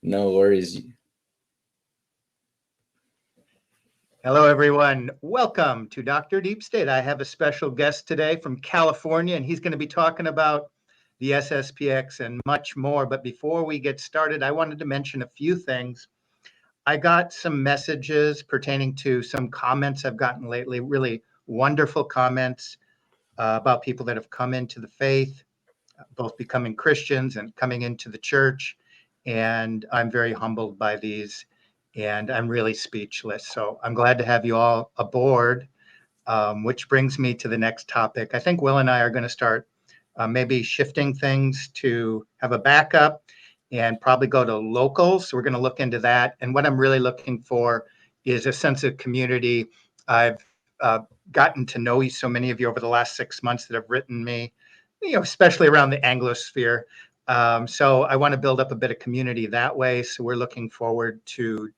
No worries. Hello, everyone. Welcome to Dr. Deep State. I have a special guest today from California, and he's going to be talking about the SSPX and much more. But before we get started, I wanted to mention a few things. I got some messages pertaining to some comments I've gotten lately, really wonderful comments about people that have come into the faith, both becoming Christians and coming into the church. And I'm very humbled by these, and I'm really speechless. So I'm glad to have you all aboard, which brings me to the next topic. I think Will and I are going to start maybe shifting things to have a backup and probably go to locals. So we're going to look into that. And what I'm really looking for is a sense of community. I've gotten to know so many of you over the last 6 months that have written me, especially around the Anglosphere. So I want to build up a bit of community that way. So we're looking forward to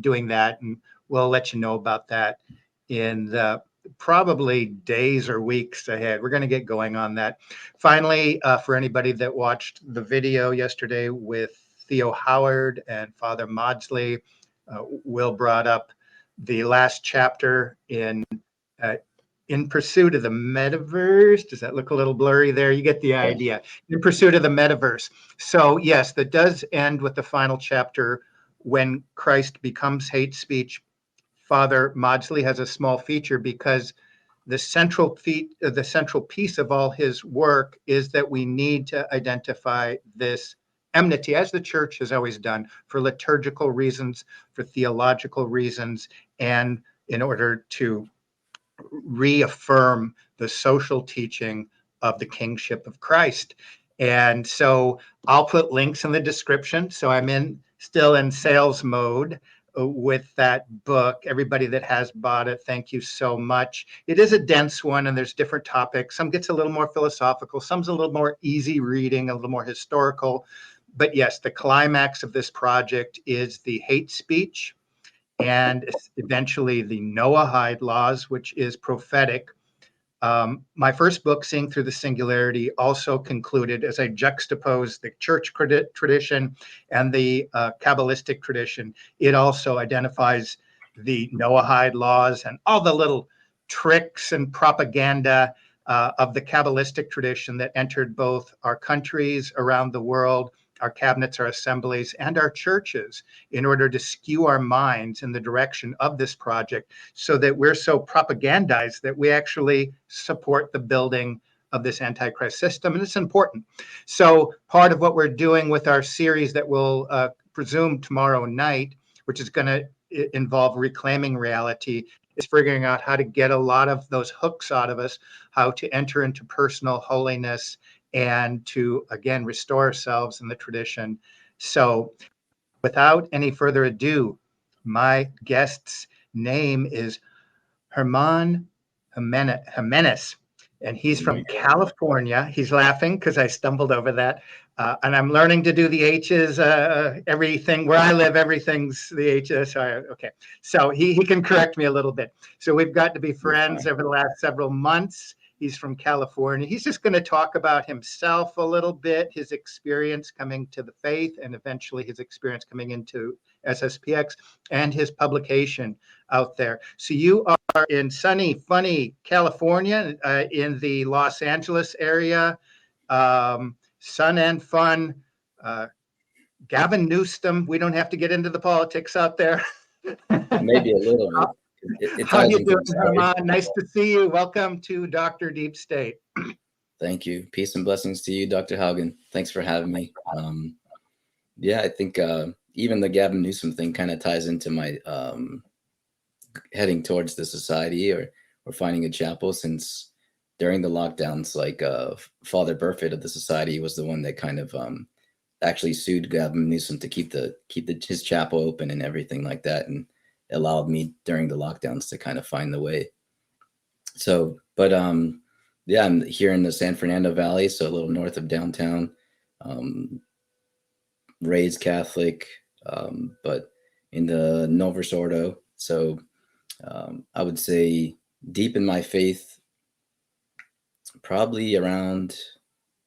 doing that, and we'll let you know about that in the probably days or weeks ahead. We're going to get going on that. Finally, for anybody that watched the video yesterday with Theo Howard and Father Maudsley, Will brought up the last chapter in Pursuit of the Metaverse. Does that look a little blurry there? You get the idea. In Pursuit of the Metaverse. So yes, that does end with the final chapter when Christ becomes hate speech. Father Maudsley has a small feature because the central piece of all his work is that we need to identify this enmity, as the church has always done, for liturgical reasons, for theological reasons, and in order to reaffirm the social teaching of the kingship of Christ. And so I'll put links in the description. So I'm still in sales mode with that book. Everybody that has bought it, thank you so much. It is a dense one, and there's different topics. Some gets a little more philosophical, some's a little more easy reading, a little more historical. But yes, the climax of this project is the hate speech and eventually the Noahide laws, which is prophetic. My first book, Seeing Through the Singularity, also concluded as I juxtaposed the church tradition and the Kabbalistic tradition. It also identifies the Noahide laws and all the little tricks and propaganda of the Kabbalistic tradition that entered both our countries around the world, our cabinets, our assemblies, and our churches in order to skew our minds in the direction of this project so that we're so propagandized that we actually support the building of this Antichrist system. And it's important. So part of what we're doing with our series that we'll presume tomorrow night, which is going to involve reclaiming reality, is figuring out how to get a lot of those hooks out of us, how to enter into personal holiness, and to, again, restore ourselves in the tradition. So without any further ado, my guest's name is Herman Jimenez, and he's from California. He's laughing because I stumbled over that. And I'm learning to do the H's, everything where I live, everything's the H's. Okay. So he can correct me a little bit. So we've got to be friends over the last several months. He's from California. He's just going to talk about himself a little bit, his experience coming to the faith, and eventually his experience coming into SSPX and his publication out there. So you are in sunny, funny California, in the Los Angeles area. Sun and fun. Gavin Newsom. We don't have to get into the politics out there. Maybe a little bit. How you doing, Herman? Nice to see you. Welcome to Dr. Deep State. Thank you. Peace and blessings to you, Dr. Haugen. Thanks for having me. Yeah, I think even the Gavin Newsom thing kind of ties into my heading towards the society or finding a chapel, since during the lockdowns, like Father Burfitt of the society was the one that kind of actually sued Gavin Newsom to keep his chapel open and everything like that, and allowed me during the lockdowns to kind of find the way. So, but yeah, I'm here in the San Fernando Valley, so a little north of downtown. Raised Catholic, but in the Novus Ordo. So I would say deep in my faith, probably around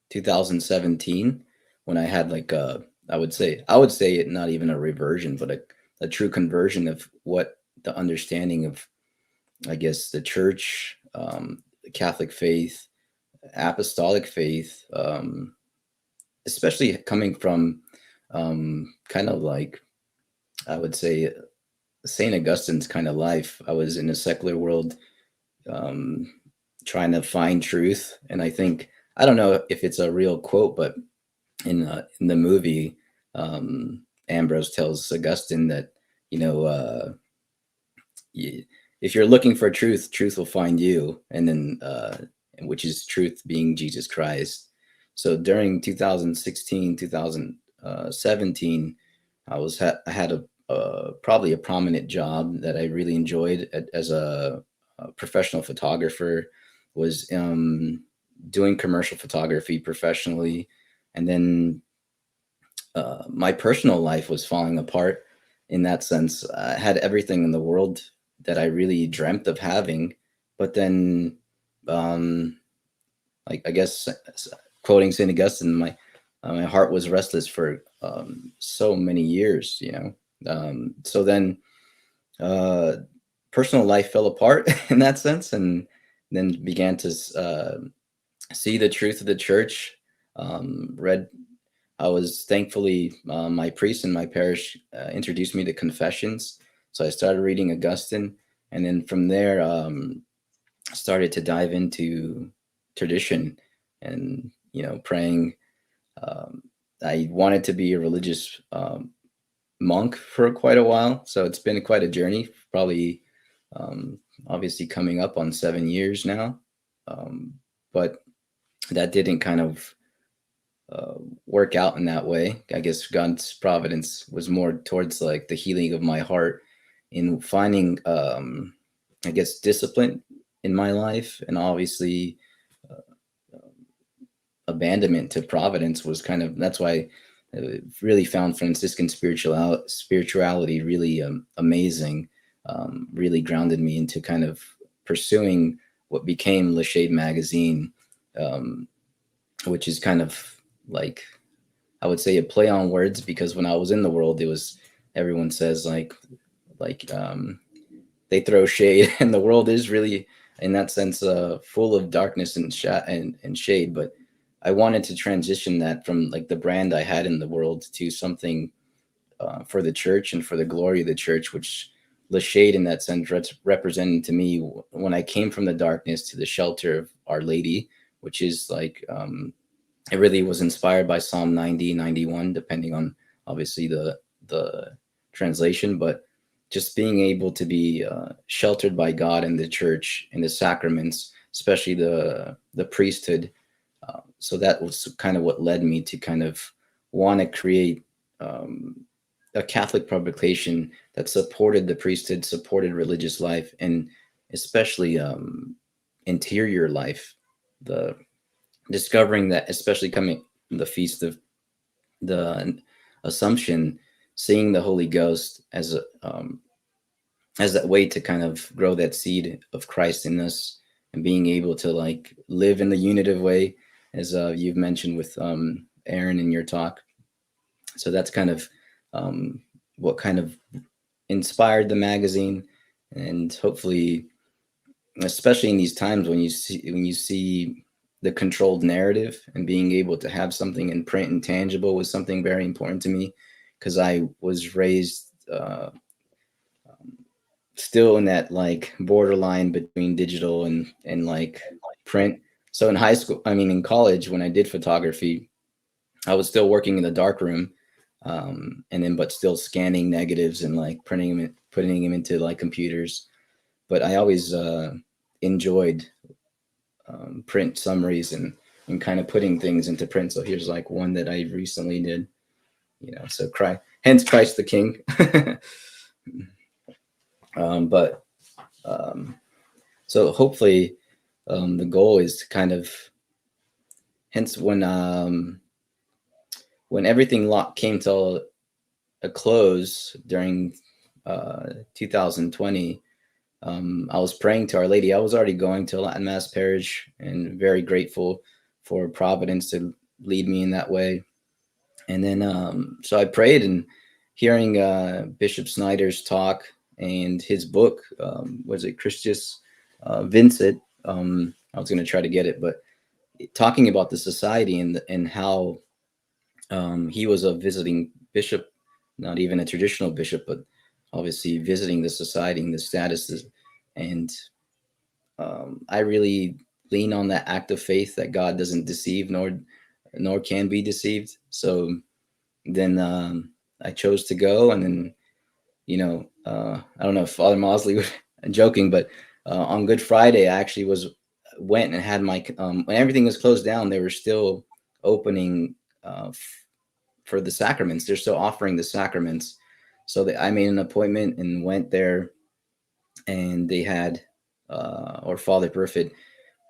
2017, when I had like a I would say it not even a reversion, but a true conversion of what the understanding of, I guess, the church, the Catholic faith, apostolic faith, especially coming from kind of like, I would say, St. Augustine's kind of life. I was in a secular world, um, trying to find truth. And I think, I don't know if it's a real quote, but in the movie, Ambrose tells Augustine that, you know, if you're looking for truth, truth will find you. And then, which is truth being Jesus Christ. So during 2016, 2017, I had probably a prominent job that I really enjoyed as a professional photographer. Was doing commercial photography professionally, and then my personal life was falling apart. In that sense, I had everything in the world that I really dreamt of having, but then, um, like, I guess, quoting Saint Augustine, my heart was restless for so many years, you know. So then, uh, personal life fell apart in that sense, and then began to see the truth of the church. Read I was thankfully, my priest in my parish introduced me to confessions. So I started reading Augustine. And then from there, started to dive into tradition and, praying. Um, I wanted to be a religious monk for quite a while. So it's been quite a journey, probably, um, obviously coming up on 7 years now. Um, but that didn't kind of uh, work out in that way. I guess God's providence was more towards like the healing of my heart in finding, I guess, discipline in my life, and obviously abandonment to providence was kind of, that's why I really found Franciscan spirituality really amazing. Really grounded me into kind of pursuing what became Le Shade magazine, um, which is kind of like, I would say, a play on words, because when I was in the world, it was, everyone says like they throw shade, and the world is really, in that sense, full of darkness and shade. But I wanted to transition that from like the brand I had in the world to something for the church and for the glory of the church, which the shade in that sense represented to me when I came from the darkness to the shelter of Our Lady, which is like, it really was inspired by Psalm 90, 91, depending on obviously the translation, but just being able to be sheltered by God in the church, in the sacraments, especially the priesthood. So that was kind of what led me to kind of want to create um, a Catholic publication that supported the priesthood, supported religious life, and especially interior life. The discovering that, especially coming from the feast of the Assumption, seeing the Holy Ghost as that way to kind of grow that seed of Christ in us, and being able to like live in the unitive way, as you've mentioned with Aaron in your talk. So that's kind of um, what kind of inspired the magazine, and hopefully, especially in these times when you see the controlled narrative, and being able to have something in print and tangible was something very important to me, because I was raised still in that like borderline between digital and like print. So in high school, I mean in college, when I did photography, I was still working in the dark room, and then but still scanning negatives and like printing them, putting them into like computers. But I always enjoyed print summaries and kind of putting things into print. So here's like one that I recently did, so hence Christ the King. But so hopefully, the goal is to kind of, hence when everything came to a close during 2020, I was praying to Our Lady. I was already going to Latin Mass parish and very grateful for Providence to lead me in that way. And then so I prayed, and hearing Bishop Snyder's talk and his book, was it Christus Vincit? I was going to try to get it, but talking about the society and how he was a visiting bishop, not even a traditional bishop, but obviously visiting the society and the statuses. And I really lean on that act of faith that God doesn't deceive nor can be deceived. So then I chose to go, and then I don't know if Father Mosley was joking, but on Good Friday I actually went and had my when everything was closed down, they were still opening for the sacraments. They're still offering the sacraments, so I made an appointment and went there, and they had or Father Perfect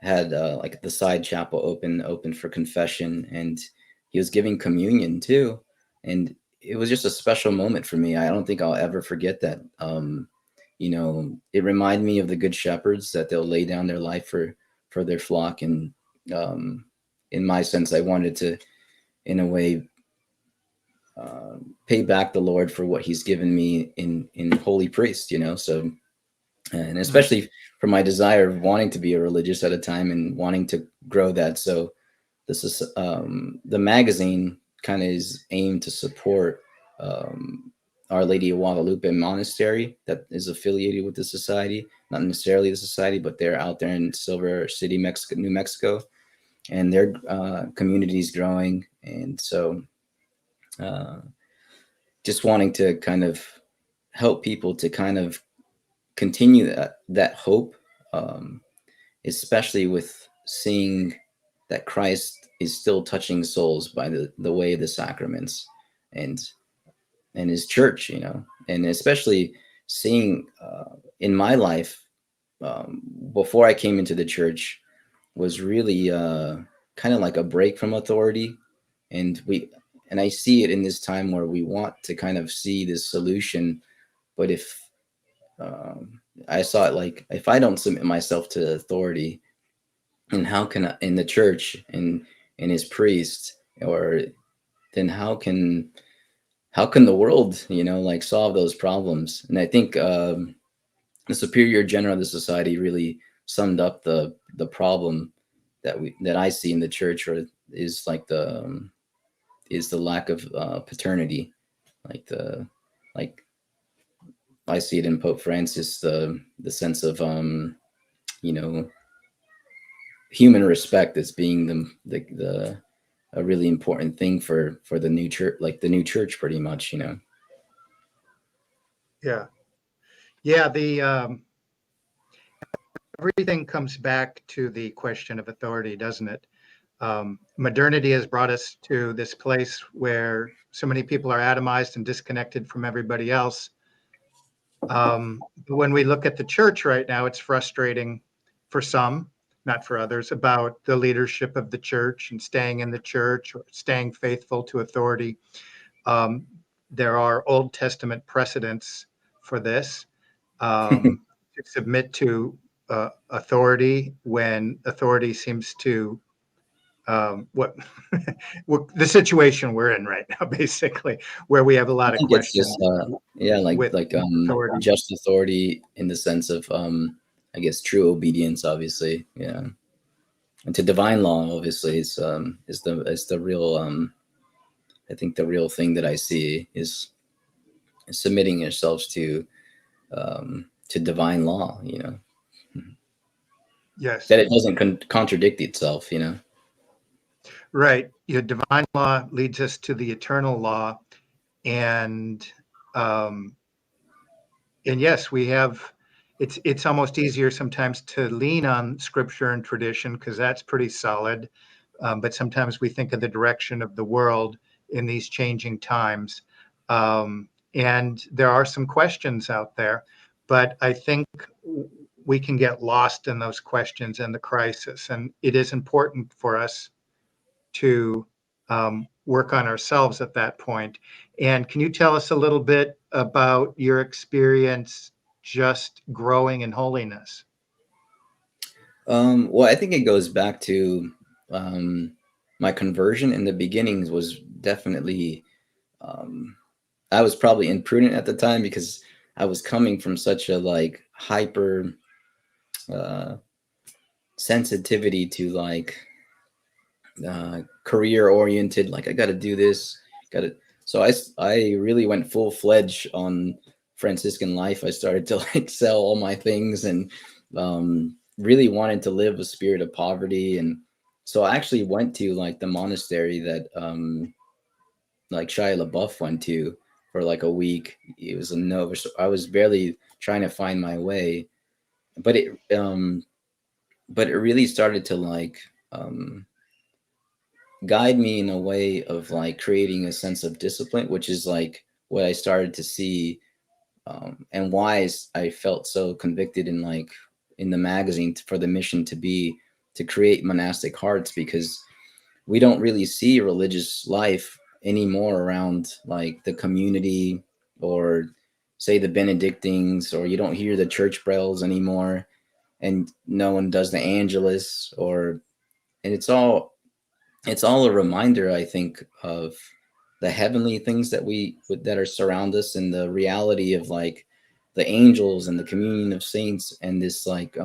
had like the side chapel open for confession, and he was giving communion too, and it was just a special moment for me. I don't think I'll ever forget that. It reminded me of the good shepherds, that they'll lay down their life for their flock. And um, in my sense, I wanted to, in a way, pay back the Lord for what He's given me in holy priest. So, and especially for my desire of wanting to be a religious at a time and wanting to grow that. So this is the magazine kind of is aimed to support Our Lady of Guadalupe Monastery that is affiliated with the society, not necessarily the society, but they're out there in Silver City, Mexico, New Mexico, and their community is growing. And so uh, just wanting to kind of help people to kind of continue that hope, um, especially with seeing that Christ is still touching souls by the way of the sacraments and His church, and especially seeing in my life, before I came into the church, was really kind of like a break from authority, and I see it in this time where we want to kind of see this solution, but if I saw it like, if I don't submit myself to authority, and how can in the church and His priest, or then how can the world like solve those problems? And I think the superior general of the society really summed up the problem that I see in the church, or is like is the lack of paternity, like like I see it in Pope Francis, the sense of you know human respect as being the a really important thing for the new church, like the new church, pretty much. Yeah. Yeah. Everything comes back to the question of authority, doesn't it? Modernity has brought us to this place where so many people are atomized and disconnected from everybody else. When we look at the church right now, it's frustrating for some, not for others, about the leadership of the church and staying in the church or staying faithful to authority. Um, there are Old Testament precedents for this, to submit to authority when authority seems to what the situation we're in right now, basically, where we have a I lot of think it's just questions yeah, with like authority. just authority in the sense of I guess true obedience, obviously. Yeah. And to divine law, obviously, is the real I think the real thing that I see is submitting yourselves to divine law, Yes, that it doesn't contradict itself. right. Your divine law leads us to the eternal law, and um, and yes, we have. It's almost easier sometimes to lean on scripture and tradition because that's pretty solid. But sometimes we think of the direction of the world in these changing times, and there are some questions out there. But I think we can get lost in those questions and the crisis, and it is important for us to work on ourselves at that point. And can you tell us a little bit about your experience just growing in holiness? Well, I think it goes back to um, my conversion in the beginnings was definitely, I was probably imprudent at the time because I was coming from such a like hyper uh, sensitivity to like career oriented. Like I got to do this, got to. So I really went full fledged on Franciscan life. I started to like sell all my things and really wanted to live a spirit of poverty. And so I actually went to like the monastery that like Shia LaBeouf went to for like a week. It was a no. I was barely trying to find my way, but it really started to like guide me in a way of like creating a sense of discipline, which is like what I started to see, and why I felt so convicted in like in the magazine for the mission to be to create monastic hearts, because we don't really see religious life anymore around like the community, or say the Benedictines, or you don't hear the church bells anymore, and no one does the Angelus, or and it's all a reminder, I think, of the heavenly things that are surround us, and the reality of like the angels and the communion of saints, and this like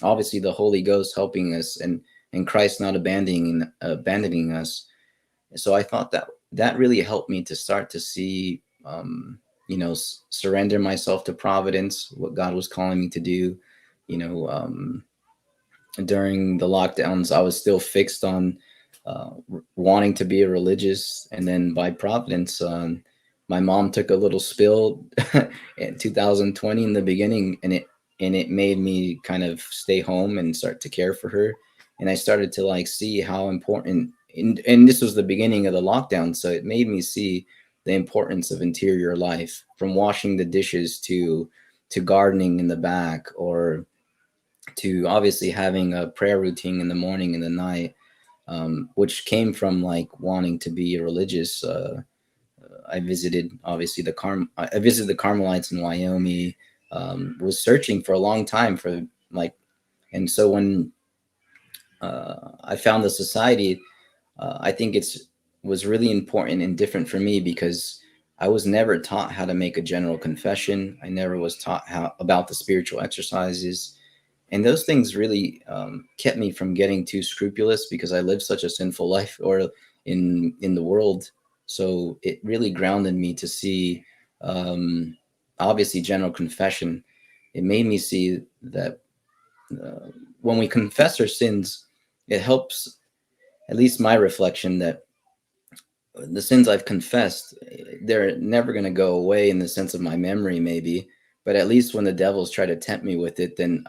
obviously the Holy Ghost helping us, and Christ not abandoning us. So I thought that that really helped me to start to see, surrender myself to providence, what God was calling me to do. you know um During the lockdowns, I was still fixed on wanting to be a religious, and then by providence, my mom took a little spill in 2020 in the beginning, and it made me kind of stay home and start to care for her, and I started to like see how important. And this was the beginning of the lockdown, so it made me see the importance of interior life, from washing the dishes to gardening in the back, or to obviously having a prayer routine in the morning and the night, which came from like wanting to be a religious. I visited obviously I visited the Carmelites in Wyoming. Was searching for a long time for like, and so when I found the society, I think it's was really important and different for me, because I was never taught how to make a general confession. I never was taught how about the spiritual exercises, and those things really kept me from getting too scrupulous, because I lived such a sinful life, or in the world. So it really grounded me to see, um, obviously, general confession. It made me see that uh, when we confess our sins, it helps, at least my reflection, that the sins I've confessed, they're never going to go away in the sense of my memory, maybe. But at least when the devils try to tempt me with it, then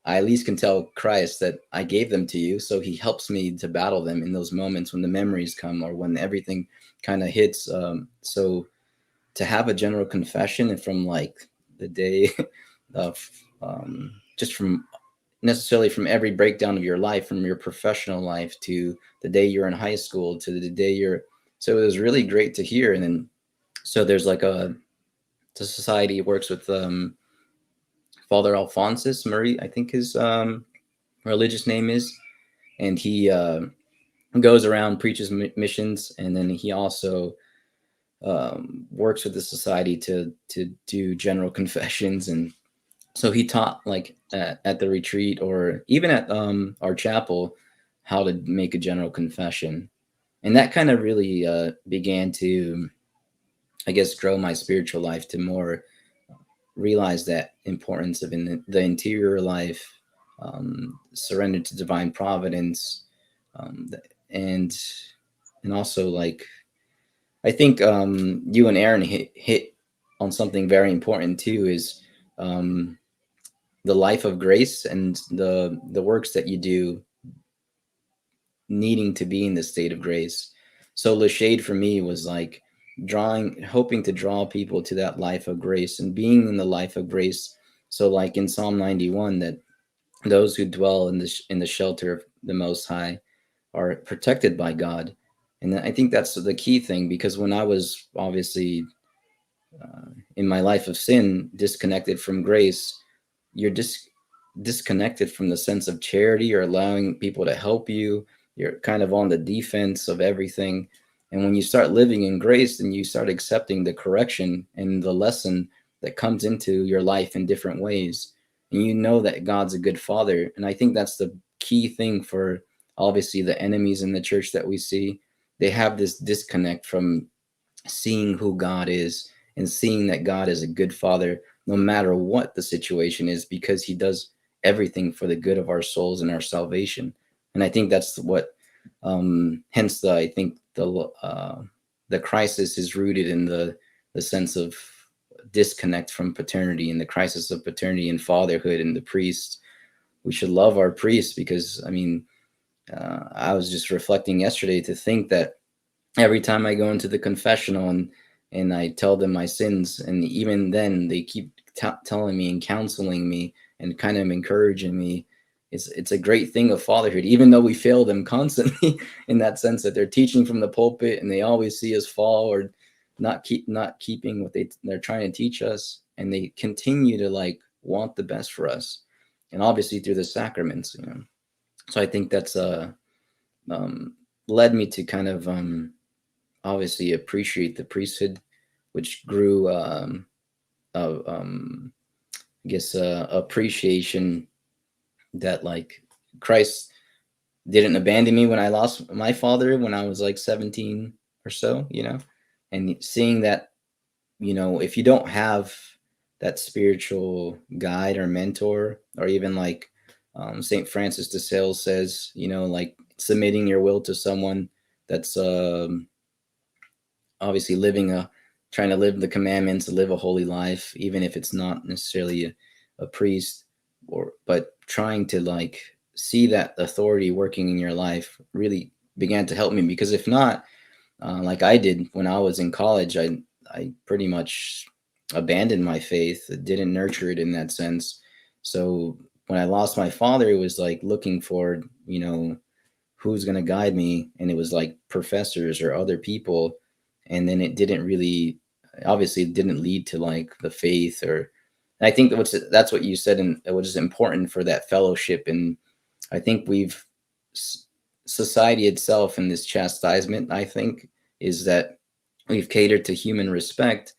I at least can tell Christ that I gave them to you. So he helps me to battle them in those moments when the memories come, or when everything kind of hits. So to have a general confession, and from like the day of, just from necessarily from every breakdown of your life, from your professional life to the day you're in high school to the day you're, so it was really great to hear. And then, so there's like the society works with Father Alphonsus Murray, I think his religious name is, and he goes around, preaches missions, and then he also works with the society to do general confessions. And so he taught like at the retreat, or even at our chapel, how to make a general confession, and that kind of really began to, I guess, grow my spiritual life to more realize that importance of in the interior life, surrender to divine providence, and and also like, I think you and Aaron hit on something very important too, is um, the life of grace, and the works that you do needing to be in the state of grace. So the shade for me was like hoping to draw people to that life of grace, and being in the life of grace. So like in Psalm 91, that those who dwell in the shelter of the Most High are protected by God. And I think that's the key thing, because when I was obviously in my life of sin, disconnected from grace, you're disconnected from the sense of charity, or allowing people to help you. you're kind of on the defense of everything. And when you start living in grace, and you start accepting the correction and the lesson that comes into your life in different ways, and you know that God's a good father. And I think that's the key thing for obviously the enemies in the church that we see. They have this disconnect from seeing who God is and seeing that God is a good father no matter what the situation is, because he does everything for the good of our souls and our salvation. And I think that's what hence I think the crisis is rooted in the sense of disconnect from paternity, and the crisis of paternity and fatherhood and the priests. We should love our priests, because I mean, I was just reflecting yesterday to think that every time I go into the confessional and I tell them my sins, and even then they keep telling me and counseling me and kind of encouraging me. It's a great thing of fatherhood, even though we fail them constantly in that sense that they're teaching from the pulpit and they always see us fall or not keeping what they're trying to teach us, and they continue to like want the best for us, and obviously through the sacraments, you know. So I think that's um, led me to kind of obviously appreciate the priesthood, which grew I guess appreciation that like Christ didn't abandon me when I lost my father when I was like 17 or so, you know, and seeing that, you know, if you don't have that spiritual guide or mentor, or even like St. Francis de Sales says, you know, like submitting your will to someone that's obviously trying to live the commandments, to live a holy life, even if it's not necessarily a priest, or but trying to like see that authority working in your life really began to help me. Because if not, like I did when I was in college, I pretty much abandoned my faith, didn't nurture it in that sense. So when I lost my father, it was like looking for, you know, who's going to guide me, and it was like professors or other people, and then it didn't really, obviously it didn't lead to like the faith. Or and I think that's what you said, and what is important for that fellowship. And I think society itself in this chastisement, I think, is that we've catered to human respect,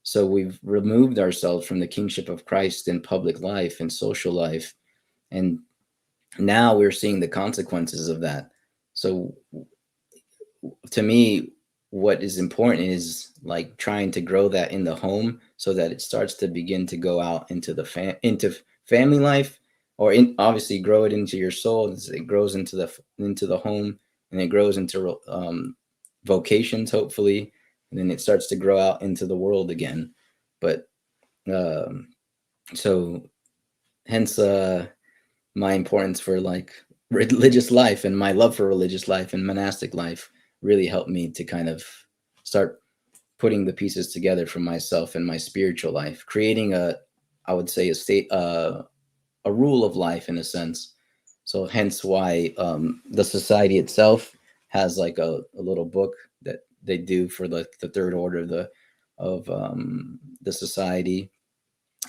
so we've removed ourselves from the kingship of Christ in public life and social life, and now we're seeing the consequences of that. So to me, what is important is like trying to grow that in the home, so that it starts to begin to go out into into family life, or obviously grow it into your soul. It grows into the home, and it grows into vocations, hopefully, and then it starts to grow out into the world again. But um, so hence my importance for like religious life, and my love for religious life and monastic life really helped me to kind of start putting the pieces together for myself and my spiritual life, creating I would say a rule of life in a sense. So hence why the society itself has like a little book that they do for the third order of the society,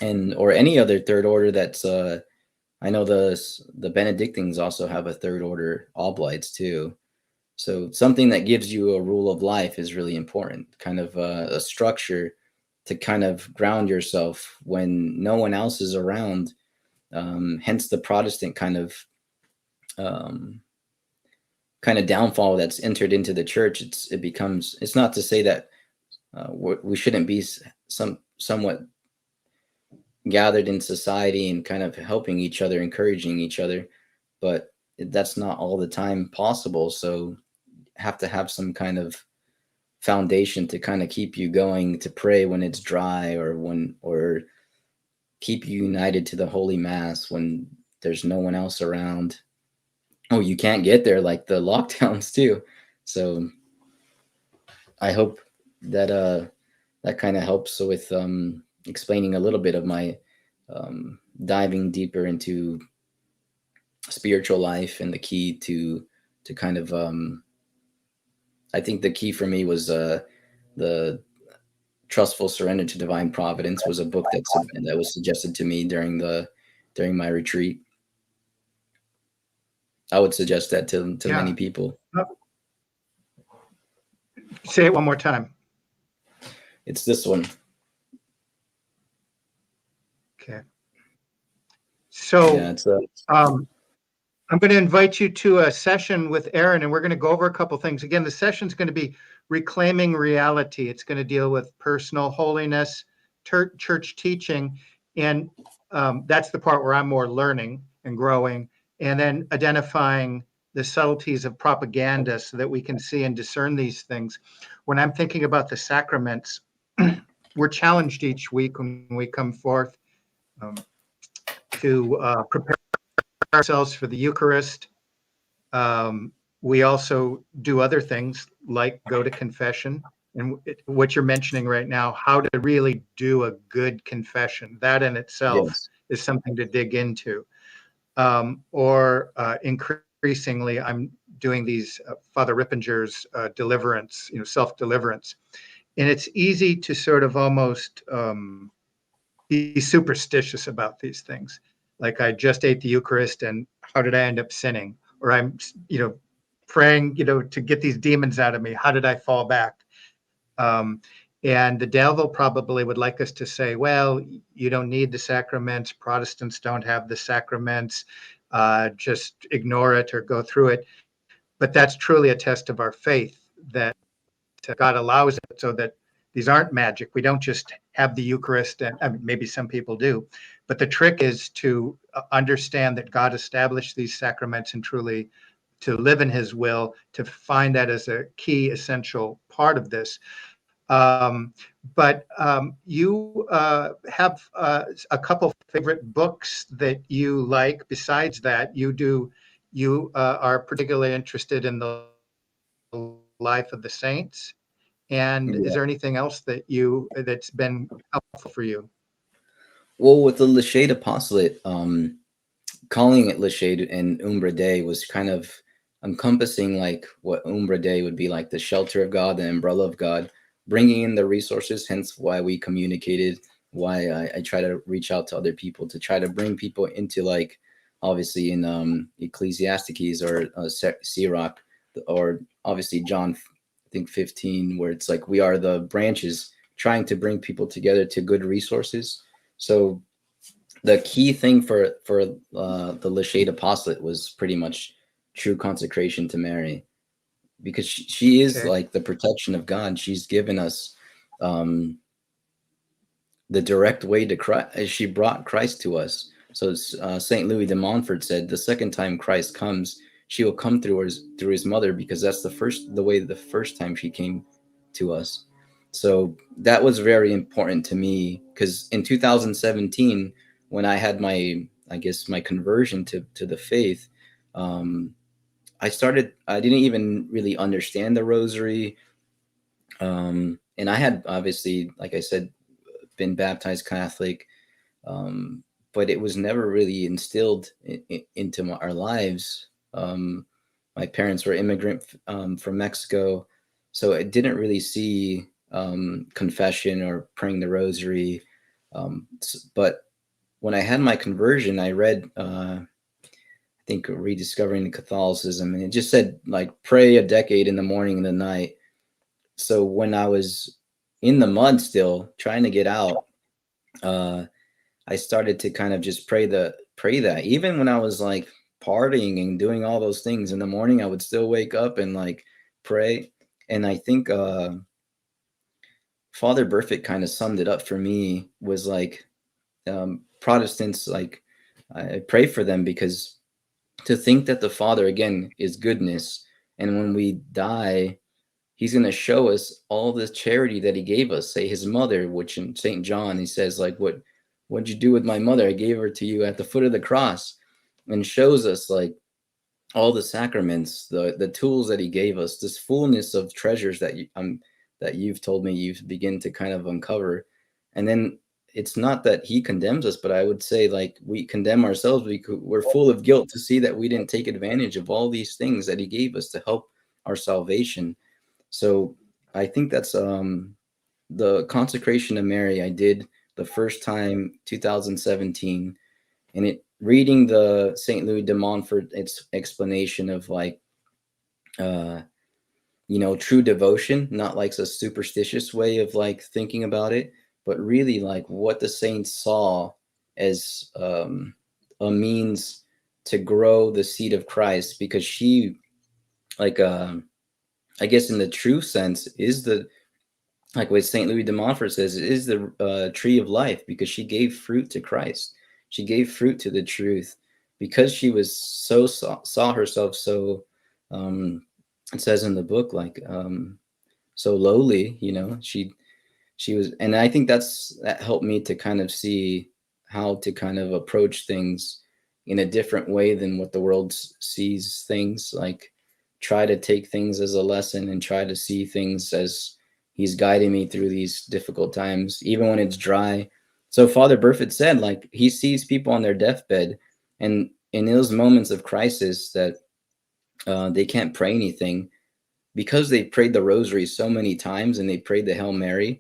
and or any other third order that's I know the Benedictines also have a third order oblates too. So something that gives you a rule of life is really important, kind of a structure to kind of ground yourself when no one else is around. Hence the Protestant um, kind of downfall that's entered into the church. It becomes, it's not to say that we shouldn't be somewhat gathered in society and kind of helping each other, encouraging each other, but that's not all the time possible. So have to have some kind of foundation to kind of keep you going, to pray when it's dry, or keep you united to the Holy Mass when there's no one else around. Oh, you can't get there, like the lockdowns too. So I hope that that kind of helps with explaining a little bit of my diving deeper into spiritual life, and the key to kind of I think the key for me was the Trustful Surrender to Divine Providence was a book that was suggested to me during my retreat. I would suggest that to Yeah. many people. Say it one more time. It's this one. Okay. Yeah, So it's a I'm going to invite you to a session with Aaron, and we're going to go over a couple things. Again, the session is going to be reclaiming reality. It's going to deal with personal holiness, church teaching, and that's the part where I'm more learning and growing, and then identifying the subtleties of propaganda so that we can see and discern these things. When I'm thinking about the sacraments, we're challenged each week when we come forth to prepare ourselves for the Eucharist. Um, we also do other things like go to confession. And what you're mentioning right now, how to really do a good confession, that in itself yes. is something to dig into. Or increasingly, I'm doing these Father Rippinger's deliverance, self-deliverance. And it's easy to sort of almost be superstitious about these things. Like I just ate the Eucharist and how did I end up sinning? Or I'm, praying, to get these demons out of me. How did I fall back? Um, and the devil probably would like us to say, well, you don't need the sacraments. Protestants don't have the sacraments. Just ignore it or go through it. But that's truly a test of our faith that God allows it so that these aren't magic. We don't just have the Eucharist, and I mean, maybe some people do, but the trick is to understand that God established these sacraments and truly to live in His will, to find that as a key essential part of this. Um, but you have a couple favorite books that you like. Besides that, you are particularly interested in the life of the saints. And is Yeah. there anything else that's been helpful for you? Well, with the Lachade Apostolate, calling it Lachade and Umbra Dei was kind of encompassing like what Umbra Dei would be like, the shelter of God, the umbrella of God, bringing in the resources, hence why we communicated, why I try to reach out to other people to try to bring people into like, obviously in Ecclesiastes or Sirach, or obviously John, I think 15, where it's like we are the branches trying to bring people together to good resources. So the key thing for the Lachade Apostolate was pretty much true consecration to Mary, because she is Okay. like the protection of God. She's given us um, the direct way to Christ. She brought Christ to us. So Saint Louis de Montfort said, "The second time Christ comes, she will come through his mother, because that's the way the first time she came to us." So that was very important to me, because in 2017, when I had I guess my conversion to the faith, um, I didn't even really understand the rosary. And I had obviously, like I said, been baptized Catholic, um, but it was never really instilled into our lives. My parents were immigrant from Mexico, so I didn't really see confession or praying the rosary. But when I had my conversion, I read, I think, Rediscovering the Catholicism, and it just said like pray a decade in the morning and the night. So when I was in the mud still trying to get out, uh, I started to kind of just pray that. Even when I was like partying and doing all those things in the morning, I would still wake up and like pray. And I think Father Burfitt kind of summed it up for me, was like, Protestants, like I pray for them, because to think that the Father again is goodness, and when we die, He's going to show us all the charity that He gave us. Say His mother, which in Saint John He says like, what'd you do with my mother? I gave her to you at the foot of the cross, and shows us like all the sacraments, the tools that He gave us, this fullness of treasures that you've told me you begin to kind of uncover. And then it's not that He condemns us, but I would say like we condemn ourselves. We're full of guilt to see that we didn't take advantage of all these things that He gave us to help our salvation. So I think that's the consecration of Mary I did the first time 2017, and it reading the St. Louis de Montfort explanation of like true devotion, not like a superstitious way of like thinking about it, but really like what the saints saw as a means to grow the seed of Christ, because she, like, I guess in the true sense, is the, like what St. Louis de Montfort says, is the tree of life, because she gave fruit to Christ. She gave fruit to the truth because she was saw herself so, it says in the book, like, so lowly, she was, and I think that helped me to kind of see how to kind of approach things in a different way than what the world sees things, like try to take things as a lesson and try to see things as he's guiding me through these difficult times, even when it's dry. So Father Burford said, like, he sees people on their deathbed, and in those moments of crisis that they can't pray anything because they prayed the rosary so many times and they prayed the Hail Mary.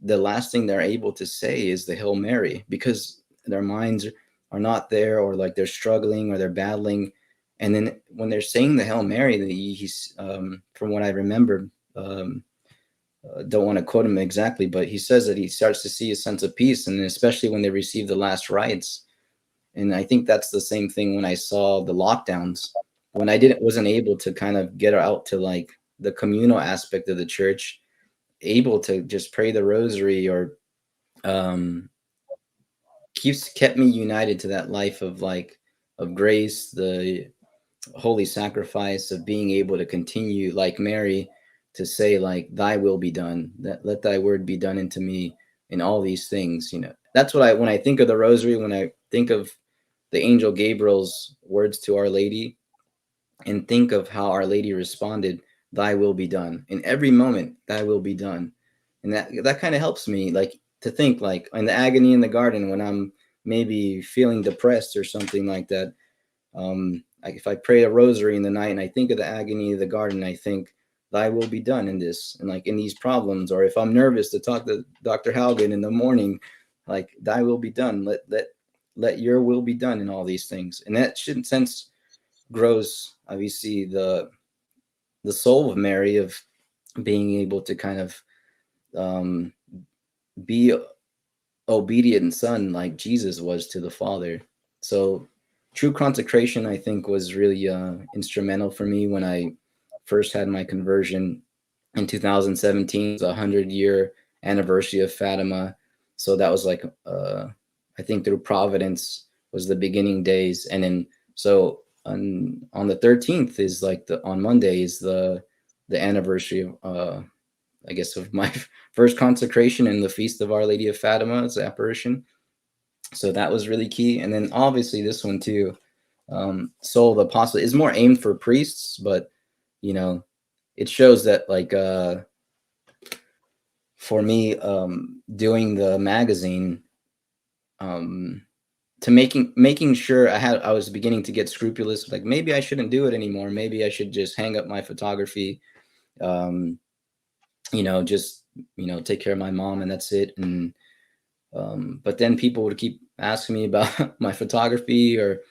The last thing they're able to say is the Hail Mary, because their minds are not there, or like they're struggling or they're battling. And then when they're saying the Hail Mary, he's, from what I remember, don't want to quote him exactly, but he says that he starts to see a sense of peace, and especially when they receive the last rites. And I think that's the same thing when I saw the lockdowns, when I wasn't able to kind of get out to like the communal aspect of the church, able to just pray the rosary, or um kept me united to that life of like of grace, the holy sacrifice of being able to continue like Mary to say like thy will be done, that let thy word be done into me in all these things. That's what when I think of the rosary, when I think of the angel Gabriel's words to Our Lady, and think of how Our Lady responded, thy will be done, in every moment, thy will be done. And that kind of helps me like to think like in the agony in the garden, when I'm maybe feeling depressed or something like that. Like if I pray a rosary in the night and I think of the agony of the garden, I think thy will be done in this, and like in these problems. Or if I'm nervous to talk to Dr. Haugen in the morning, like thy will be done, let your will be done in all these things. And that should sense grows obviously the soul of Mary, of being able to kind of um, be obedient son like Jesus was to the Father. So true consecration, I think, was really instrumental for me when I first had my conversion in 2017. It was a 100-year anniversary of Fatima. So that was like, I think through Providence was the beginning days. And then, so on the 13th is like on Monday is the anniversary of, I guess, of my first consecration and the Feast of Our Lady of Fatima's apparition. So that was really key. And then obviously this one too, Soul of the Apostolate, is more aimed for priests, but it shows that like for me, doing the magazine, to making sure I was beginning to get scrupulous, like maybe I shouldn't do it anymore. Maybe I should just hang up my photography, just take care of my mom and that's it. And but then people would keep asking me about my photography, or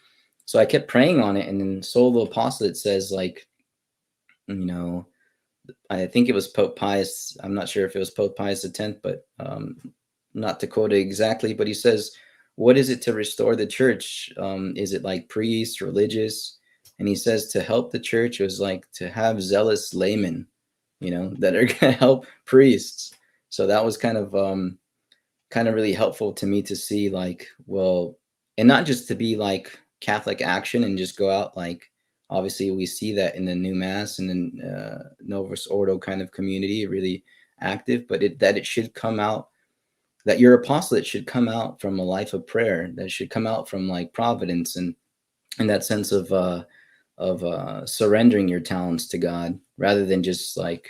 so I kept praying on it. And then Soul of the Apostolate says, like, I think it was Pope Pius. I'm not sure if it was Pope Pius X, but not to quote it exactly, but he says, what is it to restore the church? Is it like priests, religious? And he says to help the church was like to have zealous laymen, that are going to help priests. So that was kind of really helpful to me to see, like, well, and not just to be like Catholic action and just go out, like, obviously we see that in the new mass and then Novus Ordo kind of community, really active, but it should come out, that your apostolate should come out from a life of prayer, that should come out from like providence and that sense of surrendering your talents to God, rather than just like,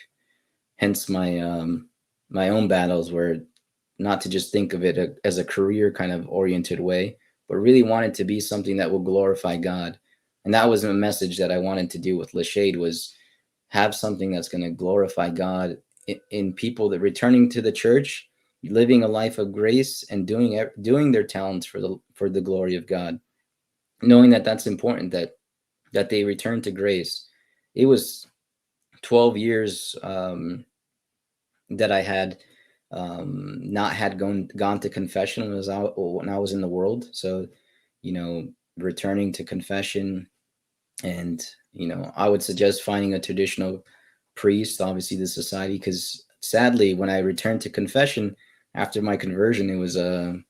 hence my own battles, where not to just think of it as a career kind of oriented way, but really want it to be something that will glorify God. And that was a message that I wanted to do with Lashade, was have something that's going to glorify God in people that returning to the church, living a life of grace and doing their talents for the glory of God. knowing that that's important, that they return to grace. It was 12 years that I had not had gone to confession when I was in the world. So, returning to confession, and I would suggest finding a traditional priest, obviously the society, because sadly, when I returned to confession after my conversion, it was it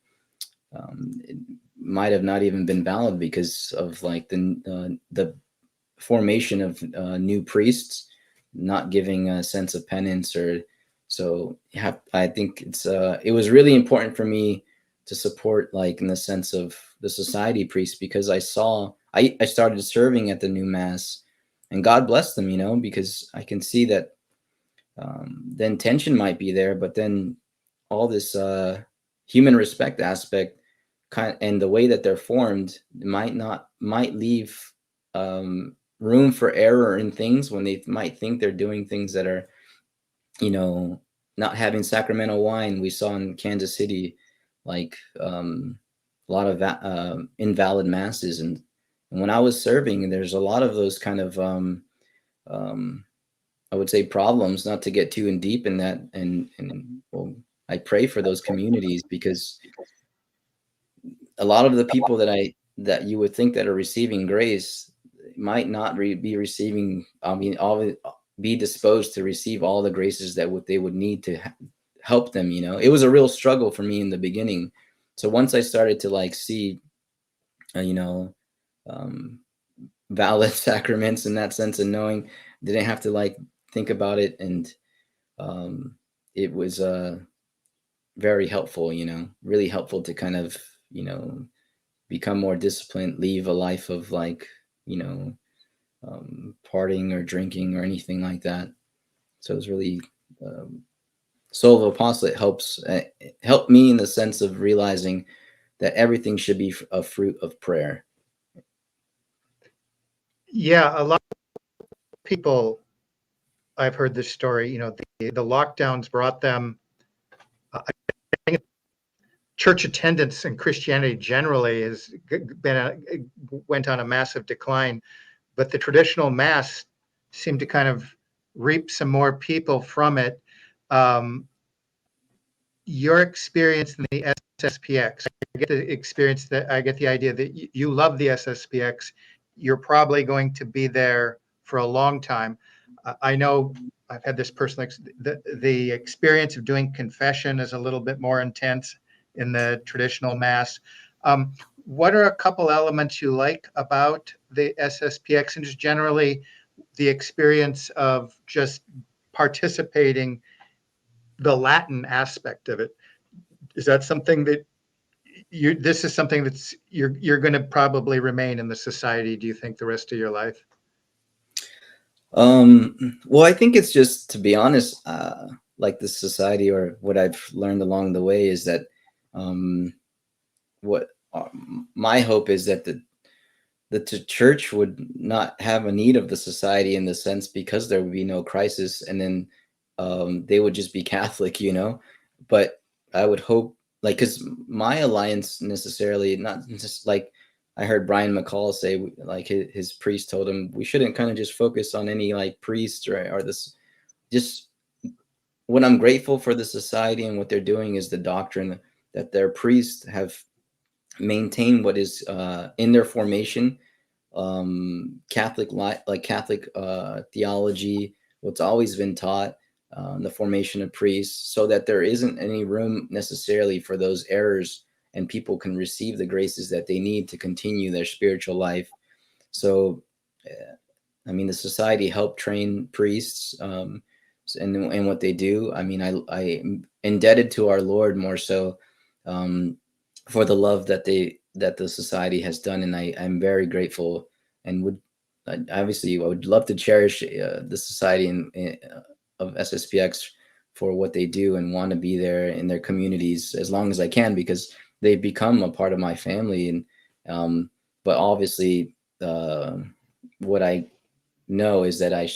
might have not even been valid because of like the formation of new priests not giving a sense of penance. Or so I think it was really important for me to support, like, in the sense of the society priests, because I started serving at the new mass, and God bless them, because I can see that the intention might be there, but then all this human respect aspect and the way that they're formed might leave room for error in things when they might think they're doing things that are, you know not having sacramental wine. We saw in Kansas City, like, a lot of invalid masses, and when I was serving, there's a lot of those kind of um, I would say problems, not to get too in deep in that. And well, I pray for those communities, because a lot of the people that you would think that are receiving grace might not be receiving. I mean, be disposed to receive all the graces that they would need to help them. It was a real struggle for me in the beginning. So once I started to, like, see, uh, you know, um, valid sacraments in that sense, and knowing, didn't have to, like, think about it, and um, it was very helpful. Really helpful to kind of, become more disciplined, leave a life of, like, you know, partying or drinking or anything like that. So it's really, um, Soul of Apostolate helped me in the sense of realizing that everything should be a fruit of prayer. Yeah, a lot of people, I've heard this story, the lockdowns brought them, I think church attendance in Christianity generally has went on a massive decline, but the traditional mass seemed to kind of reap some more people from it. Um, your experience in the SSPX, I get the experience that I get the idea that you love the SSPX. You're probably going to be there for a long time. I know I've had this personal the experience of doing confession is a little bit more intense in the traditional mass. What are a couple elements you like about the SSPX, and just generally the experience of just participating, the Latin aspect of it? Is that something that this is something that's you're going to probably remain in the society, do you think, the rest of your life? Well, I think it's just, to be honest, like the society, or what I've learned along the way, is that um, what my hope is that the church would not have a need of the society, in the sense, because there would be no crisis, and then they would just be Catholic. But I would hope, like, because my alliance necessarily, not just like, I heard Brian McCall say, like, his priest told him we shouldn't kind of just focus on any, like, priest, or this. Just what I'm grateful for the society and what they're doing is the doctrine that their priests have maintained, what is in their formation, Catholic Catholic theology, what's always been taught, the formation of priests, so that there isn't any room necessarily for those errors, and people can receive the graces that they need to continue their spiritual life. So, I mean, the society helped train priests, and what they do. I mean, I'm indebted to our Lord more so, um, for the love that the society has done, and I'm very grateful, and obviously I would love to cherish the society of SSPX for what they do, and want to be there in their communities as long as I can, because they've become a part of my family. And but obviously, what I know is that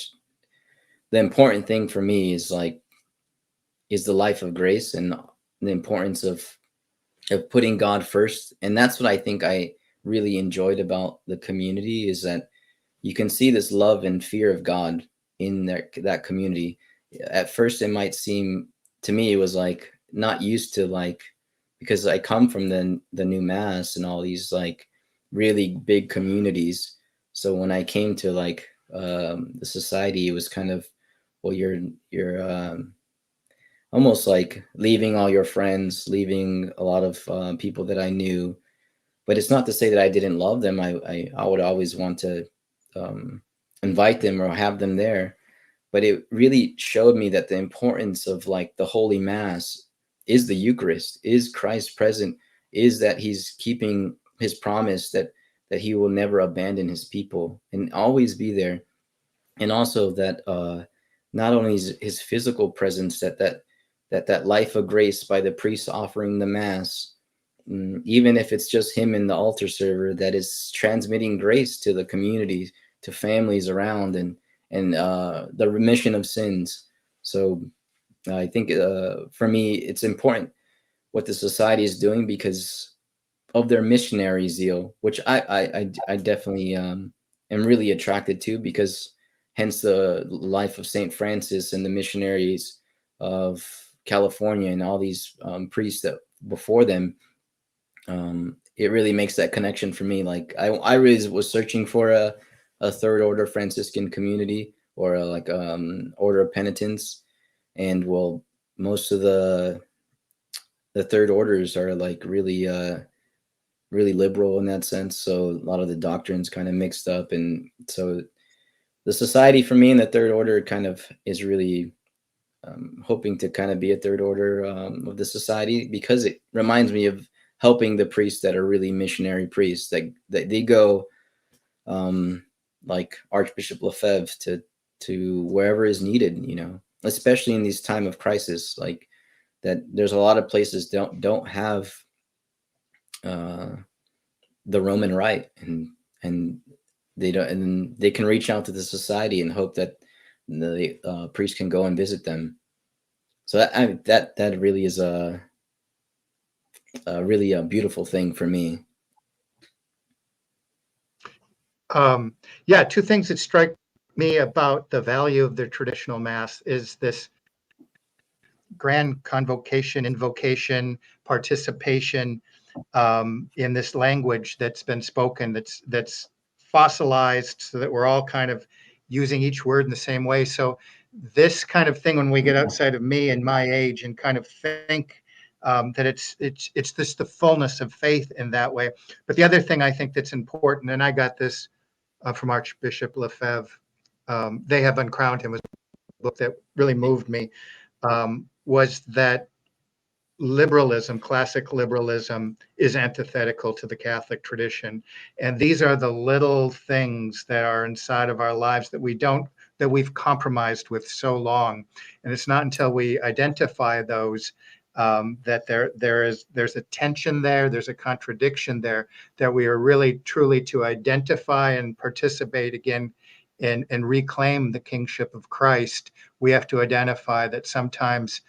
the important thing for me is, like, is the life of grace, and the importance of putting God first. And that's what I think I really enjoyed about the community is that you can see this love and fear of God in that community. At first, it might seem to me, it was like not used to, like, because I come from the new mass and all these like really big communities. So when I came to like the society, it was kind of, well, you're almost like leaving all your friends, leaving a lot of people that I knew. But it's not to say that I didn't love them. I would always want to um, invite them or have them there. But it really showed me that the importance of like the Holy Mass is the Eucharist, is Christ present, is that He's keeping His promise that He will never abandon His people and always be there, and also that not only is His physical presence, that life of grace by the priest offering the Mass, even if it's just him in the altar server, that is transmitting grace to the community, to families around, and the remission of sins. So I think for me, it's important what the society is doing because of their missionary zeal, which I definitely am really attracted to, because hence the life of Saint Francis and the missionaries of California and all these priests that before them. It really makes that connection for me. Like I really was searching for a third order Franciscan community, or like order of penitents, and well, most of the third orders are like really liberal in that sense. So a lot of the doctrines kind of mixed up, and so the society for me in the third order kind of is really hoping to kind of be a third order of the society, because it reminds me of helping the priests that are really missionary priests, that they go like Archbishop Lefebvre to wherever is needed, especially in these time of crisis, like that there's a lot of places don't have uh, the Roman Rite, and they don't, and they can reach out to the society and hope that the priest can go and visit them. So that really is a really a beautiful thing for me. Yeah, two things that strike me about the value of the traditional Mass is this grand convocation, invocation, participation in this language that's been spoken, that's fossilized, so that we're all kind of using each word in the same way. So this kind of thing, when we get outside of me and my age and kind of think that it's this the fullness of faith in that way. But the other thing I think that's important, and I got this from Archbishop Lefebvre, They Have Uncrowned Him, was a book that really moved me, was that liberalism, classic liberalism, is antithetical to the Catholic tradition. And these are the little things that are inside of our lives that we've compromised with so long. And it's not until we identify those that there's a tension there, there's a contradiction there, that we are really truly to identify and participate again and reclaim the kingship of Christ. We have to identify that sometimes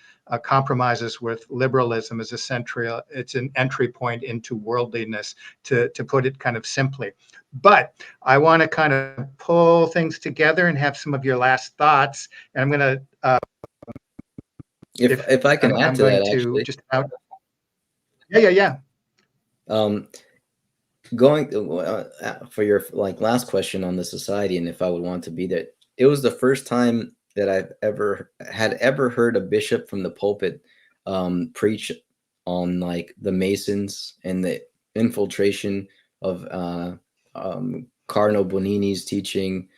compromises with liberalism is it's an entry point into worldliness, to put it kind of simply. But I want to kind of pull things together and have some of your last thoughts. And I'm going to, If I can add I'm to going that, to actually, just out. Yeah. um, going for your like last question on the society and if I would want to be there, it was the first time that I've ever heard a bishop from the pulpit preach on like the Masons and the infiltration of Cardinal Bonini's teaching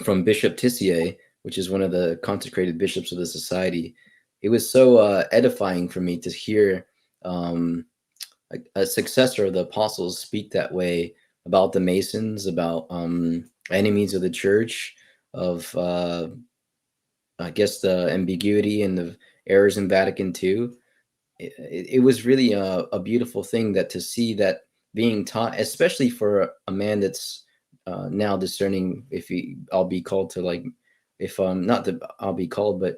from Bishop Tissier, which is one of the consecrated bishops of the society. It was so edifying for me to hear a successor of the apostles speak that way about the Masons, about enemies of the church, of I guess the ambiguity and the errors in Vatican II. It was really a beautiful thing that to see that being taught, especially for a man that's now discerning if I'll be called to like, if not that I'll be called, but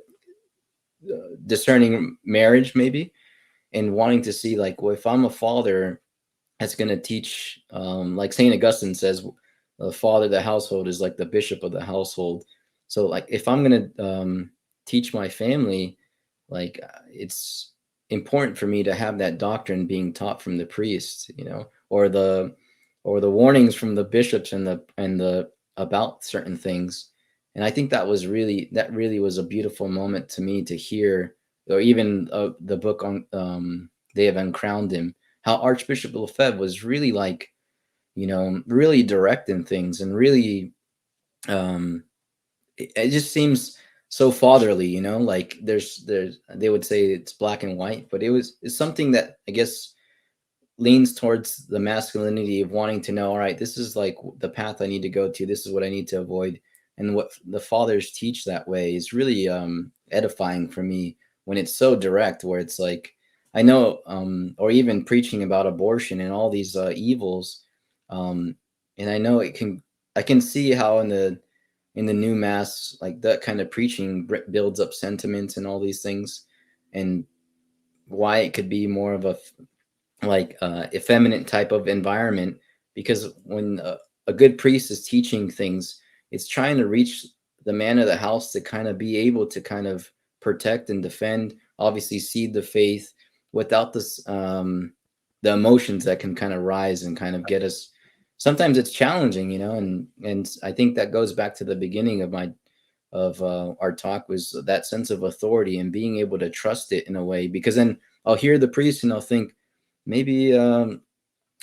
discerning marriage maybe, and wanting to see like, well, if I'm a father, that's going to teach, like St. Augustine says, the father of the household is like the bishop of the household. So like if I'm going to teach my family, like it's important for me to have that doctrine being taught from the priests, you know, or the warnings from the bishops and the about certain things. And I think that really was a beautiful moment to me to hear, or even the book on they have uncrowned him, how Archbishop Lefebvre was really like, you know, really direct in things, and really it just seems so fatherly, you know, like there's they would say it's black and white, but it's something that I guess leans towards the masculinity of wanting to know, all right, this is like the path I need to go to, this is what I need to avoid. And what the fathers teach that way is really edifying for me, when it's so direct, where it's like, I know, or even preaching about abortion and all these evils, and I know I can see how in the new mass, like that kind of preaching builds up sentiments and all these things, and why it could be more of a like effeminate type of environment, because when a good priest is teaching things, it's trying to reach the man of the house to kind of be able to kind of protect and defend, obviously seed the faith, without this the emotions that can kind of rise and kind of get us. Sometimes it's challenging, you know, and I think that goes back to the beginning of our talk, was that sense of authority and being able to trust it in a way, because then I'll hear the priest and I'll think, maybe I'll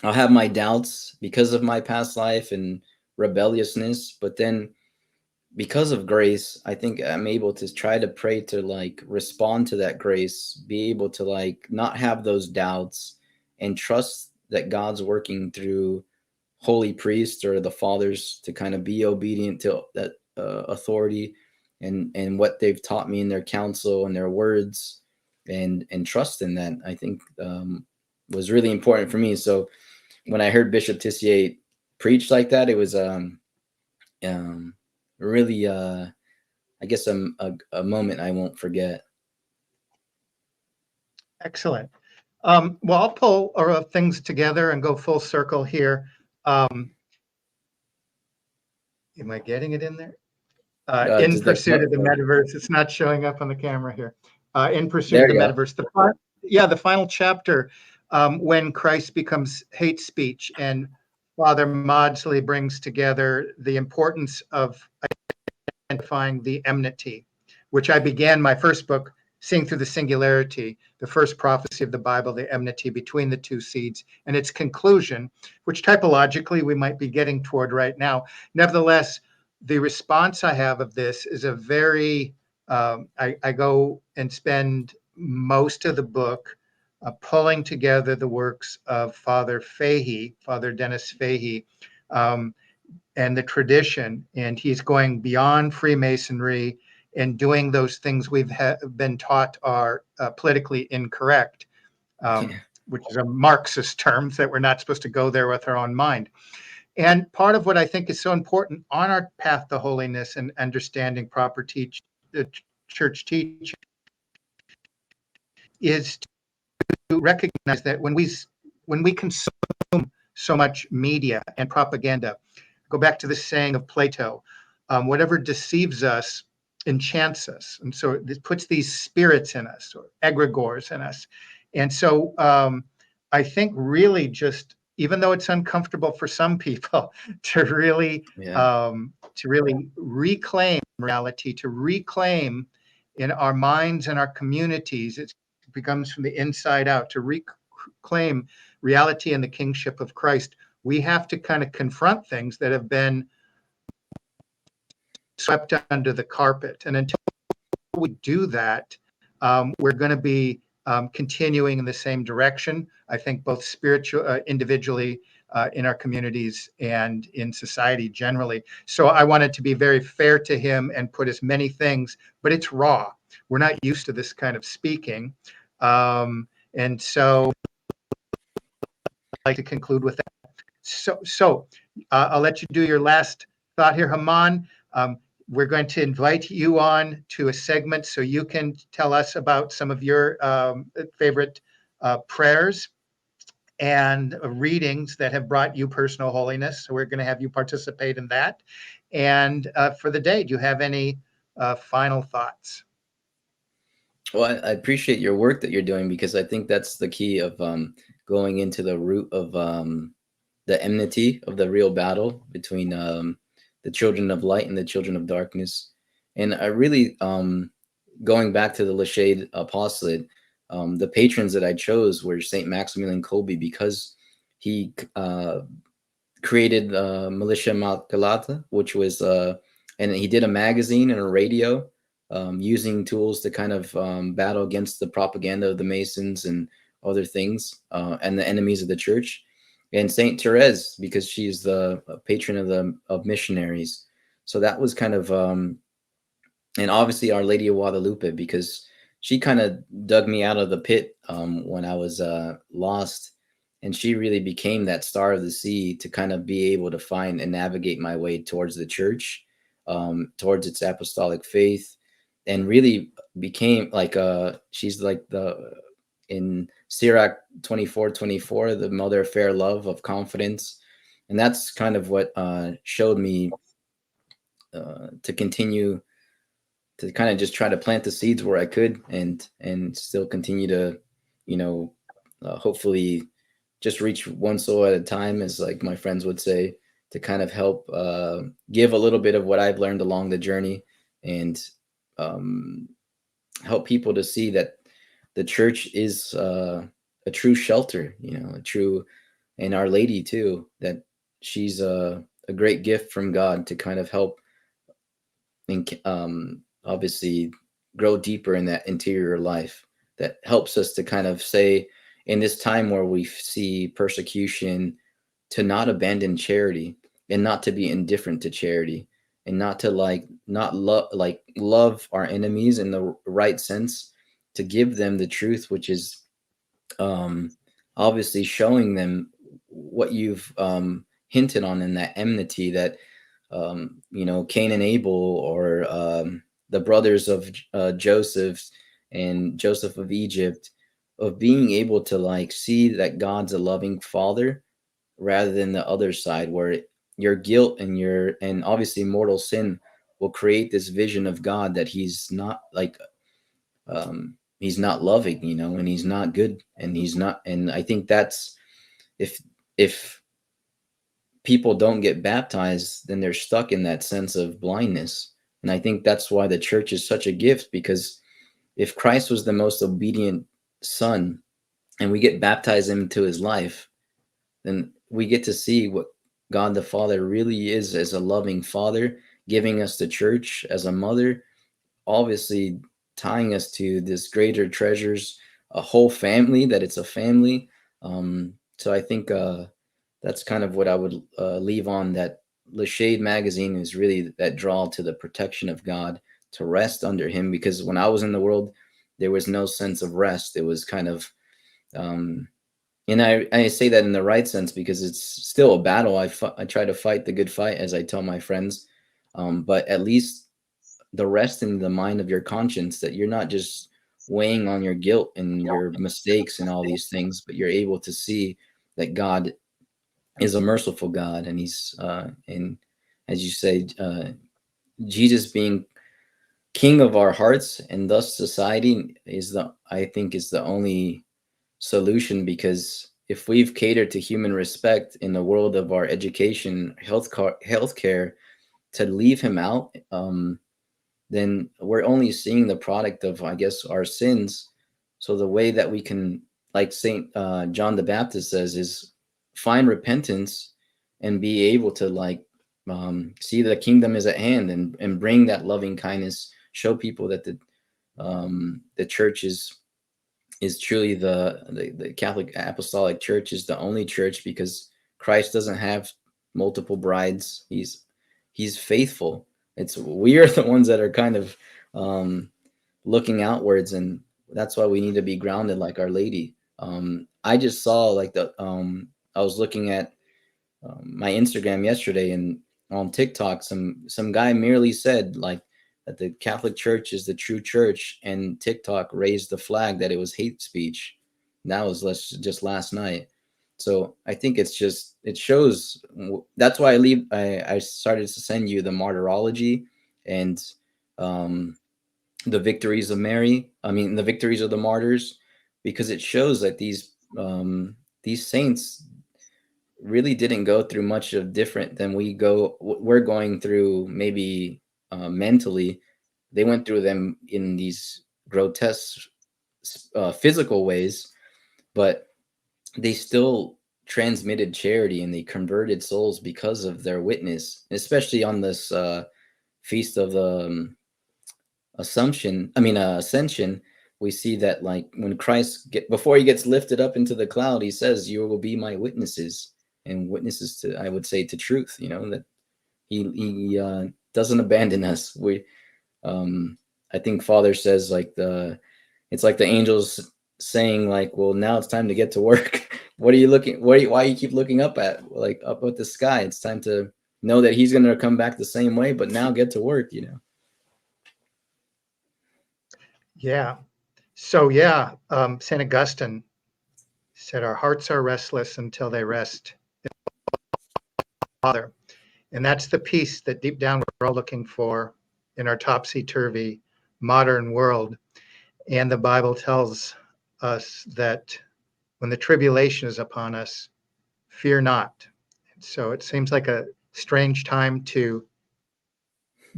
have my doubts because of my past life and rebelliousness, but then because of grace, I think I'm able to try to pray to like respond to that grace, be able to like not have those doubts, and trust that God's working through holy priests or the fathers to kind of be obedient to that authority and what they've taught me in their counsel and their words, and trust in that. I think was really important for me. So when I heard Bishop Tissier preach like that, it was um, really, I guess, a moment I won't forget. Excellent. Well, I'll pull things together and go full circle here. Am I getting it in there? In pursuit of the metaverse. It's not showing up on the camera here. In pursuit of the metaverse. The final chapter, when Christ becomes hate speech, and Father Maudsley brings together the importance of identifying the enmity, which I began my first book, Seeing Through the Singularity, the first prophecy of the Bible, the enmity between the two seeds, and its conclusion, which typologically we might be getting toward right now. Nevertheless, the response I have of this is a very, I go and spend most of the book pulling together the works of Father Fahey, Father Dennis Fahey, and the tradition. And he's going beyond Freemasonry and doing those things we've been taught are politically incorrect, which is a Marxist term, that we're not supposed to go there with our own mind. And part of what I think is so important on our path to holiness and understanding proper church teaching is to recognize that when we consume so much media and propaganda, go back to the saying of Plato, whatever deceives us enchants us. And so it puts these spirits in us, or egregores in us. And so I think really just, even though it's uncomfortable for some people, to really reclaim reality, to reclaim in our minds and our communities, it becomes from the inside out, to reclaim reality and the kingship of Christ. We have to kind of confront things that have been swept under the carpet. And until we do that, we're going to be continuing in the same direction, I think, both spiritual, individually, in our communities and in society generally. So I wanted to be very fair to him and put as many things, but it's raw. We're not used to this kind of speaking. And so I'd like to conclude with that. So I'll let you do your last thought here, Haman. We're going to invite you on to a segment so you can tell us about some of your favorite prayers. and readings that have brought you personal holiness. So we're going to have you participate in that. And for the day, do you have any final thoughts? Well, I appreciate your work that you're doing, because I think that's the key of going into the root of the enmity of the real battle between the children of light and the children of darkness. And I really, going back to the Lachade Apostolate, the patrons that I chose were Saint Maximilian Kolbe, because he created Militia Immaculata, which was, and he did a magazine and a radio, using tools to kind of battle against the propaganda of the Masons and other things, and the enemies of the church. And Saint Therese, because she's the patron of missionaries. So that was kind of, and obviously Our Lady of Guadalupe, because she kind of dug me out of the pit when I was lost, and she really became that star of the sea to kind of be able to find and navigate my way towards the church, towards its apostolic faith, and really became like she's like the in Sirach 24:24, the mother of fair love, of confidence. And that's kind of what showed me to continue to kind of just try to plant the seeds where I could, and still continue to, you know, hopefully just reach one soul at a time, as like my friends would say, to kind of help give a little bit of what I've learned along the journey, and um, help people to see that the church is a true shelter, you know, a true, and Our Lady too, that she's a great gift from God to kind of help and obviously grow deeper in that interior life, that helps us to kind of say, in this time where we see persecution, to not abandon charity, and not to be indifferent to charity, and not to not love our enemies in the right sense, to give them the truth, which is um obviously showing them what you've hinted on in that enmity, that you know, Cain and Abel, or the brothers of Joseph and Joseph of Egypt, of being able to like see that God's a loving father, rather than the other side, where your guilt and your, and obviously mortal sin, will create this vision of God that he's not like, he's not loving, you know, and he's not good, and he's not. And I think that's, if if people don't get baptized, then they're stuck in that sense of blindness. And I think that's why the church is such a gift, because if Christ was the most obedient son, and we get baptized into his life, then we get to see what God the Father really is as a loving father, giving us the church as a mother, obviously tying us to this greater treasures, a whole family, that it's a family. So I think that's kind of what I would leave on, that Le Shade magazine is really that draw to the protection of God, to rest under him, because when I was in the world, there was no sense of rest. It was kind of, um, and I say that in the right sense, because it's still a battle. I try to fight the good fight, as I tell my friends, but at least the rest in the mind of your conscience, that you're not just weighing on your guilt and your mistakes and all these things, but you're able to see that God is a merciful God, and he's and as you say, Jesus being king of our hearts, and thus society is the, I think, is the only solution, because if we've catered to human respect in the world of our education, healthcare, to leave him out, then we're only seeing the product of, I guess, our sins. So the way that we can, like Saint John the Baptist says, is find repentance and be able to like see the kingdom is at hand, and bring that loving kindness, show people that the church is truly the Catholic Apostolic Church is the only church, because Christ doesn't have multiple brides. He's faithful. It's, we are the ones that are kind of looking outwards, and that's why we need to be grounded like Our Lady. I just saw like I was looking at my Instagram yesterday, and on TikTok, some guy merely said like that the Catholic Church is the true church, and TikTok raised the flag that it was hate speech. And that was just last night. So I think it's just, it shows. That's why I started to send you the martyrology and um, the victories of Mary. I mean, the victories of the martyrs, because it shows that these saints really didn't go through much of different than we're going through, maybe mentally. They went through them in these grotesque physical ways, but they still transmitted charity and they converted souls because of their witness, especially on this feast of the ascension. We see that, like, when before he gets lifted up into the cloud, he says, you will be my witnesses, and witnesses to, I would say, to truth, that he doesn't abandon us. I think Father says, like, it's like the angels saying, like, well, now it's time to get to work. Why you keep looking up at the sky? It's time to know that he's going to come back the same way, but now get to work. Yeah. So yeah, St. Augustine said, our hearts are restless until they rest in the Father. And that's the peace that deep down we're all looking for in our topsy-turvy modern world. And the Bible tells us that when the tribulation is upon us, fear not. So it seems like a strange time to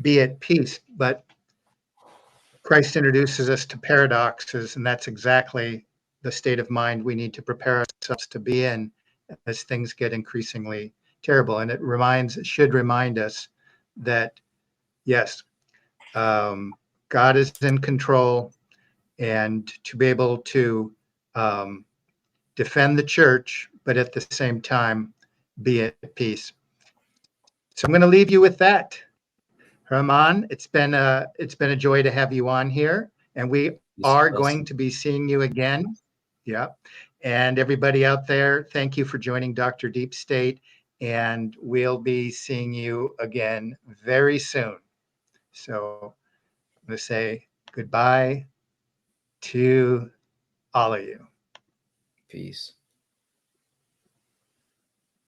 be at peace, but Christ introduces us to paradoxes, and that's exactly the state of mind we need to prepare ourselves to be in as things get increasingly terrible. And it should remind us that, yes, God is in control, and to be able to defend the church, but at the same time be at peace. So I'm going to leave you with that. Rahman, it's been a joy to have you on here, and we are going to be seeing you again. Yeah. And everybody out there, thank you for joining Dr. Deep State, and we'll be seeing you again very soon. So I'm going to say goodbye to all of you. Peace.